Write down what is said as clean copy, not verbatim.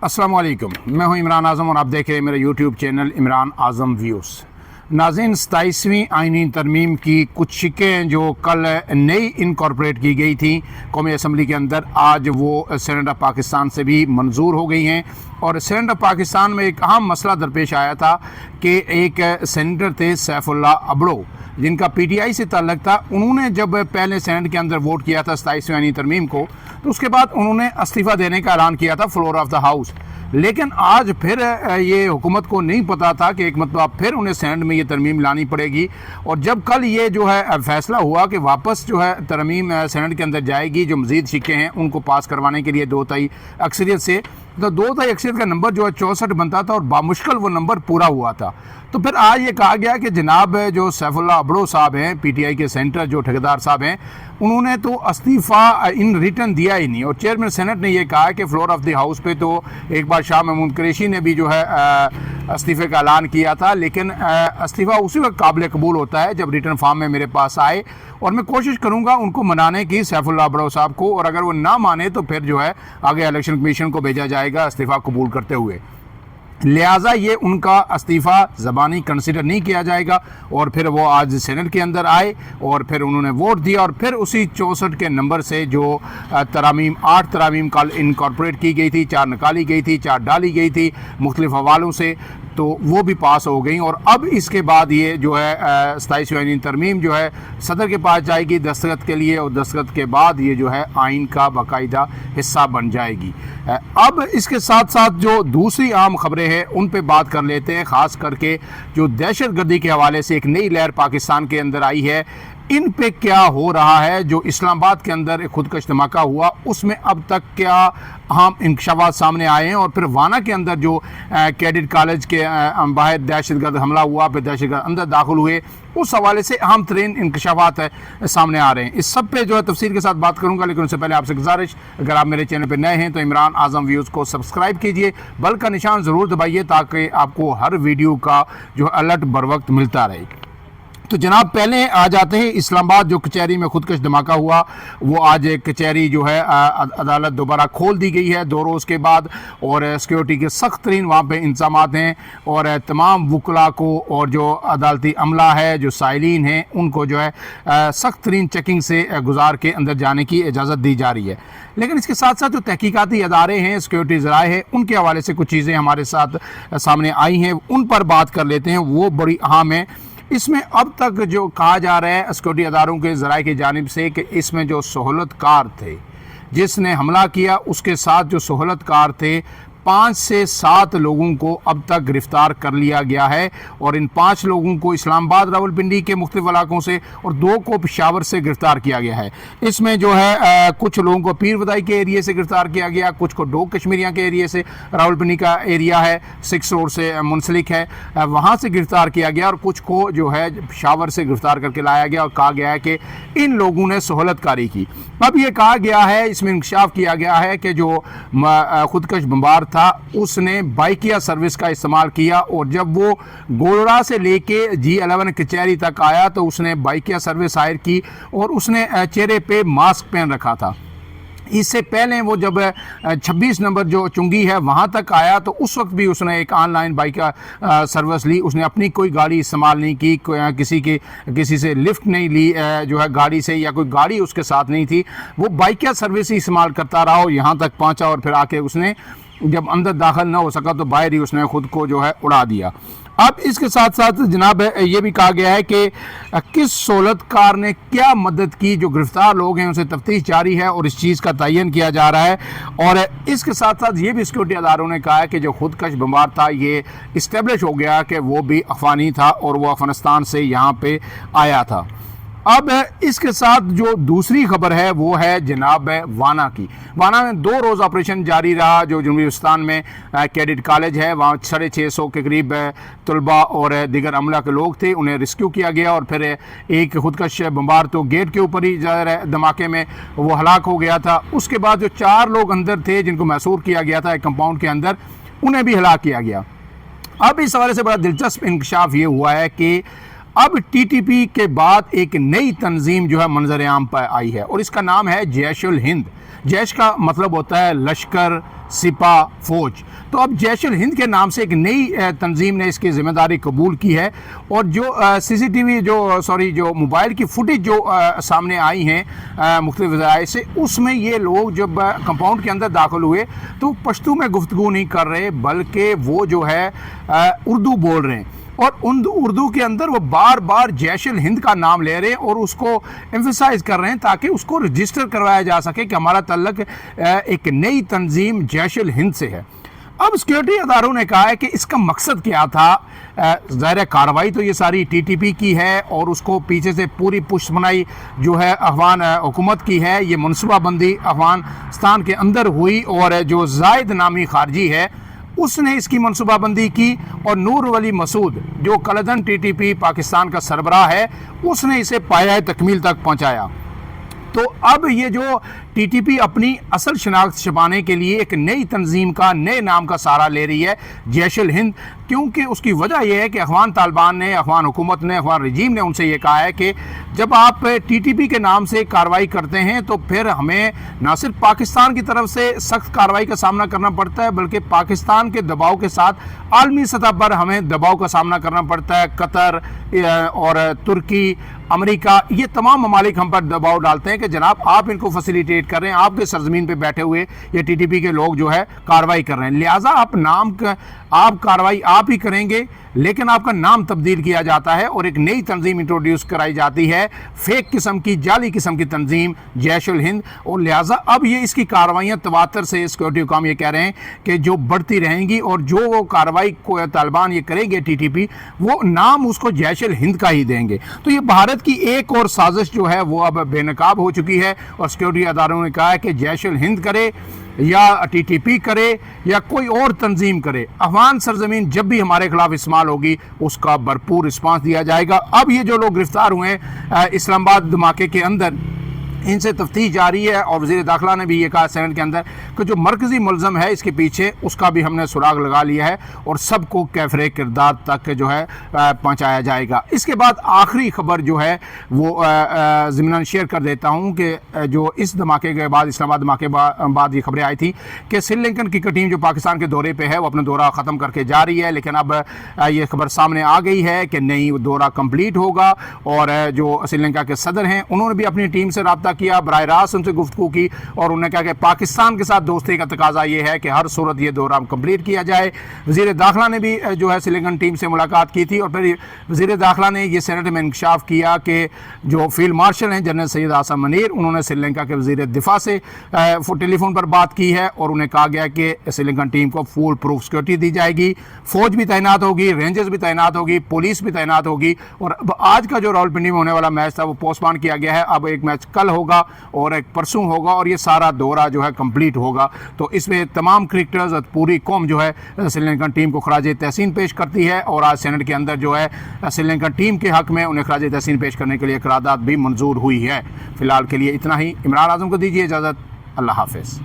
अस्सलाम वालेकुम, मैं हूं इमरान आज़म और आप देख रहे हैं मेरा यूट्यूब चैनल इमरान आज़म व्यूज़। नाज़रीन, 27वीं आइनी तरमीम की कुछ शिकें जो कल नई इनकॉर्पोरेट की गई थी कौमी असम्बली के अंदर, आज वो सेनेट ऑफ पाकिस्तान से भी मंजूर हो गई हैं। और सेनेट ऑफ पाकिस्तान में एक अहम मसला दरपेश आया था कि एक सेनेटर थे सैफुल्लाह अबड़ो, जिनका पीटीआई से ताल्लुक़ था। उन्होंने जब पहले सेनेट के अंदर वोट किया था 27वीं आइनी तरमीम को, तो उसके बाद उन्होंने इस्तीफ़ा देने का ऐलान किया था फ्लोर ऑफ द हाउस। लेकिन आज फिर ये हुकूमत को नहीं पता था कि एक मतलब फिर उन्हें सेनेट में ये तरमीम लानी पड़ेगी। और जब कल ये जो है फैसला हुआ कि वापस जो है तरमीम सेनेट के अंदर जाएगी, जो मज़ीद शिक्के हैं उनको पास करवाने के लिए 2/3 अक्सरियत से, तो 2/3 अक्सरियत का नंबर जो है 64 बनता था और बामुश्किल वो नंबर पूरा हुआ था। तो फिर आज ये कहा गया कि जनाब जो सैफुल्लाह अबड़ो साहब हैं, पीटीआई के सेंटर जो ठेकेदार साहब हैं, उन्होंने तो इस्तीफ़ा इन रिटर्न दिया ही नहीं। और चेयरमैन सेनेट ने ये कहा कि फ्लोर ऑफ द हाउस पे तो एक बार शाह महमूद कुरैशी ने भी जो है इस्तीफ़े का ऐलान किया था, लेकिन इस्तीफ़ा उसी वक्त काबिल कबूल होता है जब रिटर्न फॉर्म में मेरे पास आए। और मैं कोशिश करूंगा उनको मनाने की, सैफुल्लाह अबड़ो साहब को, और अगर वो ना माने तो फिर जो है आगे इलेक्शन कमीशन को भेजा जाएगा इस्तीफ़ा कबूल करते हुए। लिहाजा ये उनका इस्तीफ़ा ज़बानी कंसिडर नहीं किया जाएगा। और फिर वो आज सेनेट के अंदर आए और फिर उन्होंने वोट दिया और फिर उसी 64 के नंबर से जो तरामीम 8 तरामीम कल इनकॉर्पोरेट की गई थी, 4 निकाली गई थी, 4 डाली गई थी मुख्तलिफ हवालों से, तो वो भी पास हो गई। और अब इसके बाद ये जो है 27वीं आइनी तरमीम जो है सदर के पास जाएगी दस्तखत के लिए, और दस्तखत के बाद ये जो है आइन का बाकायदा हिस्सा बन जाएगी। अब इसके साथ साथ जो दूसरी आम खबरें हैं उन पे बात कर लेते हैं, ख़ास करके जो दहशतगर्दी के हवाले से एक नई लहर पाकिस्तान के अंदर आई है, इन पे क्या हो रहा है। जो इस्लामाबाद के अंदर एक खुदकश धमाका हुआ, उसमें अब तक क्या अहम इंकशाफात सामने आए हैं, और फिर वाना के अंदर जो कैडेट कॉलेज के बाहर दहशतगर्द हमला हुआ, फिर दहशतगर्द अंदर दाखिल हुए, उस हवाले से अहम तरीन इंकशाफात सामने आ रहे हैं। इस सब पे जो है तफसील के साथ बात करूंगा, लेकिन उससे पहले आपसे गुजारिश, अगर आप मेरे चैनल पर नए हैं तो इमरान आज़म व्यूज़ को सब्सक्राइब कीजिए, बेल का निशान ज़रूर दबाइए ताकि आपको हर वीडियो का जो अलर्ट बर वक्त मिलता रहे। तो जनाब, पहले आ जाते हैं इस्लामाबाद जो कचहरी में खुदकश धमाका हुआ। वो आज कचहरी जो है अदालत दोबारा खोल दी गई है 2 रोज़ के बाद, और सिक्योरिटी के सख्त तरीन वहाँ पर इंतजामात हैं, और तमाम वकला को और जो अदालती अमला है, जो साइलिन हैं, उनको जो है सख्त तरीन चेकिंग से गुजार के अंदर जाने की इजाज़त दी जा रही है। लेकिन इसके साथ साथ जो तहकीकाती अदारे हैं, सिक्योरिटी ज़राए हैं, उनके हवाले से कुछ चीज़ें हमारे साथ सामने आई हैं, उन पर बात कर लेते हैं। वो बड़ी अहम है। इसमें अब तक जो कहा जा रहा है सिक्योरिटी अदारों के ज़राए की जानिब से कि इसमें जो सहूलतकार थे, जिसने हमला किया, उसके साथ जो सहूलतकार थे, 5 से 7 लोगों को अब तक गिरफ़्तार कर लिया गया है। और इन 5 लोगों को इस्लामाबाद, रावलपिंडी के मुख्तलिफ इलाकों से और 2 को पेशावर से गिरफ़्तार किया गया है। इसमें जो है कुछ लोगों को पीर वदाई के एरिए से गिरफ़्तार किया गया, कुछ को डोक कश्मीरिया के एरिए से, रावलपिंडी का एरिया है 6 रोड से मुंसलिक है, वहाँ से गिरफ़्तार किया गया, और कुछ को जो है पेशावर से गिरफ़्तार करके लाया गया। और कहा गया है कि इन लोगों ने सहूलतकारी की। अब ये कहा गया है, इसमें इंकशाफ किया गया है कि जो खुदकश बमबार था, उसने बाइकिया सर्विस का इस्तेमाल किया, और जब वो गोलरा से लेके G11 कचहरी तक आया तो उसने बाइकिया सर्विस हायर की, और उसने चेहरे पे मास्क पहन रखा था। इससे पहले वो जब 26 नंबर जो चुंगी है वहाँ तक आया, तो उस वक्त भी उसने एक ऑनलाइन बाइक सर्विस ली। उसने अपनी कोई गाड़ी इस्तेमाल नहीं की, किसी से लिफ्ट नहीं ली जो है गाड़ी से, या कोई गाड़ी उसके साथ नहीं थी। वो बाइक का सर्विस ही इस्तेमाल करता रहा और यहाँ तक पहुँचा, और फिर आके उसने जब अंदर दाखिल ना हो सका तो बाहर ही उसने ख़ुद को जो है उड़ा दिया। अब इसके साथ साथ जनाब ये भी कहा गया है कि किस सहूलतकार ने क्या मदद की। जो गिरफ्तार लोग हैं उनसे तफ्तीश जारी है और इस चीज़ का तयन किया जा रहा है। और इसके साथ साथ ये भी सिक्योरिटी अदारों ने कहा है कि जो खुदकश बमबार था, ये इस्टेब्लिश हो गया कि वो भी अफ़गानी था और वो अफ़गानिस्तान से यहाँ पे आया था। अब इसके साथ जो दूसरी खबर है वो है जनाब वाना की। वाना में 2 रोज़ ऑपरेशन जारी रहा। जो जनूबी हिंदुस्तान में कैडेट कॉलेज है, वहाँ 650 के करीब तलबा और दिगर अमला के लोग थे, उन्हें रेस्क्यू किया गया। और फिर एक खुदकश बमबार तो गेट के ऊपर ही धमाके में वो हलाक हो गया था। उसके बाद जो 4 लोग अंदर थे जिनको महसूर किया गया था एक कंपाउंड के अंदर, उन्हें भी हलाक किया गया। अब इस हवाले से बड़ा दिलचस्प इंकशाफ ये हुआ है कि اب ٹی ٹی پی کے بعد ایک نئی تنظیم جو ہے منظر عام پر آئی ہے اور اس کا نام ہے جیش الہند۔ جیش کا مطلب ہوتا ہے لشکر، سپاہ، فوج۔ تو اب جیش الہند کے نام سے ایک نئی تنظیم نے اس کی ذمہ داری قبول کی ہے، اور جو سی سی ٹی وی جو موبائل کی فوٹیج جو سامنے آئی ہیں مختلف ذرائع سے، اس میں یہ لوگ جب کمپاؤنڈ کے اندر داخل ہوئے تو پشتو میں گفتگو نہیں کر رہے، بلکہ وہ جو ہے اردو بول رہے ہیں، اور اردو کے اندر وہ بار بار جیش الہند کا نام لے رہے ہیں اور اس کو ایمفیسائز کر رہے ہیں تاکہ اس کو رجسٹر کروایا جا سکے کہ ہمارا تعلق ایک نئی تنظیم جیش الہند سے ہے۔ اب سیکیورٹی اداروں نے کہا ہے کہ اس کا مقصد کیا تھا۔ ظاہر کارروائی تو یہ ساری ٹی ٹی پی کی ہے اور اس کو پیچھے سے پوری پشت بنائی جو ہے افغان حکومت کی ہے، یہ منصوبہ بندی افغانستان کے اندر ہوئی، اور جو زائد نامی خارجی ہے اس نے اس کی منصوبہ بندی کی، اور نور ولی مسعود جو کلدن ٹی ٹی پی پاکستان کا سربراہ ہے اس نے اسے پایہ تکمیل تک پہنچایا۔ تو اب یہ جو ٹی ٹی پی اپنی اصل شناخت چھپانے کے لیے ایک نئی تنظیم کا، نئے نام کا سہارا لے رہی ہے، جیش الہند، کیونکہ اس کی وجہ یہ ہے کہ افغان طالبان نے، افغان حکومت نے، افغان رجیم نے ان سے یہ کہا ہے کہ جب آپ ٹی ٹی پی کے نام سے کارروائی کرتے ہیں تو پھر ہمیں نہ صرف پاکستان کی طرف سے سخت کارروائی کا سامنا کرنا پڑتا ہے، بلکہ پاکستان کے دباؤ کے ساتھ عالمی سطح پر ہمیں دباؤ کا سامنا کرنا پڑتا ہے۔ قطر اور ترکی، امریکہ، یہ تمام ممالک ہم پر دباؤ ڈالتے ہیں کہ جناب آپ ان کو فیسیلیٹیٹ کر رہے ہیں، آپ کے سرزمین پہ بیٹھے ہوئے یہ ٹی ٹی پی کے لوگ جو ہے کارروائی کر رہے ہیں، لہٰذا آپ کارروائی آپ ہی کریں گے، لیکن آپ کا نام تبدیل کیا جاتا ہے اور ایک نئی تنظیم انٹروڈیوس کرائی جاتی ہے، فیک قسم کی، جعلی قسم کی تنظیم جیش الہند، اور لہٰذا اب یہ اس کی کارروائیاں تواتر سے سیکورٹی حکام یہ کہہ رہے ہیں کہ جو بڑھتی رہیں گی، اور جو وہ کارروائی کو طالبان یہ کریں گے ٹی ٹی پی، وہ نام اس کو جیش الہند کا ہی دیں گے۔ تو یہ بھارت کی ایک اور سازش جو ہے وہ اب بے نقاب ہو چکی ہے، اور سیکورٹی اداروں نے کہا ہے کہ جیش الہند کرے یا ٹی ٹی پی کرے یا کوئی اور تنظیم کرے، افغان سرزمین جب بھی ہمارے خلاف استعمال ہوگی اس کا بھرپور رسپانس دیا جائے گا۔ اب یہ جو لوگ گرفتار ہوئے ہیں اسلام آباد دھماکے کے اندر، ان سے تفتیش جاری ہے، اور وزیر داخلہ نے بھی یہ کہا سینٹ کے اندر کہ جو مرکزی ملزم ہے اس کے پیچھے، اس کا بھی ہم نے سراغ لگا لیا ہے اور سب کو کیفر کردار تک جو ہے پہنچایا جائے گا۔ اس کے بعد آخری خبر جو ہے وہ ضمناً شیئر کر دیتا ہوں کہ جو اس دھماکے کے بعد، اسلام آباد دھماکے بعد یہ خبریں آئی تھی کہ سری لنکن کرکٹ ٹیم جو پاکستان کے دورے پہ ہے وہ اپنا دورہ ختم کر کے جا رہی ہے، لیکن اب یہ خبر سامنے آ گئی ہے کہ نہیں، وہ دورہ کمپلیٹ ہوگا، اور جو سری لنکا کے صدر ہیں انہوں نے بھی اپنی ٹیم سے رابطہ کیا، براہ راست ان سے گفتگو کی، اور انہوں نے کہا کہ پاکستان کے ساتھ دوستی کا تقاضا یہ ہے کہ ہر صورت یہ دورہ کمپلیٹ کیا جائے۔ وزیر داخلہ نے بھی جو ہے سری لنکن ٹیم سے ملاقات کی تھی، اور پھر وزیر داخلہ نے یہ سینٹ میں انکشاف کیا کہ جو فیلڈ مارشل ہیں جنرل سید آسم منیر، انہوں نے سری لنکا کے وزیر دفاع سے ٹیلی فون پر بات کی ہے، اور انہیں کہا گیا کہ سری لنکن ٹیم کو فول پروف سیکورٹی دی جائے گی، فوج بھی تعینات ہوگی، رینجرز بھی تعینات ہوگی، پولیس بھی تعینات ہوگی، اور اب آج کا جو راولپنڈی میں ہونے والا میچ تھا وہ پوسٹ پون کیا گیا ہے، اب ایک میچ کل ہوگا اور ایک پرسوں ہوگا، اور یہ سارا دورہ جو ہے کمپلیٹ ہوگا۔ تو اس میں تمام کرکٹرز اور پوری قوم جو ہے سری لنکن ٹیم کو خراج تحسین پیش کرتی ہے، اور آج سینٹ کے اندر جو ہے سری لنکن ٹیم کے حق میں انہیں خراج تحسین پیش کرنے کے لیے قرارداد بھی منظور ہوئی ہے۔ فی الحال کے لیے اتنا ہی۔ عمران اعظم کو دیجیے اجازت، اللہ حافظ۔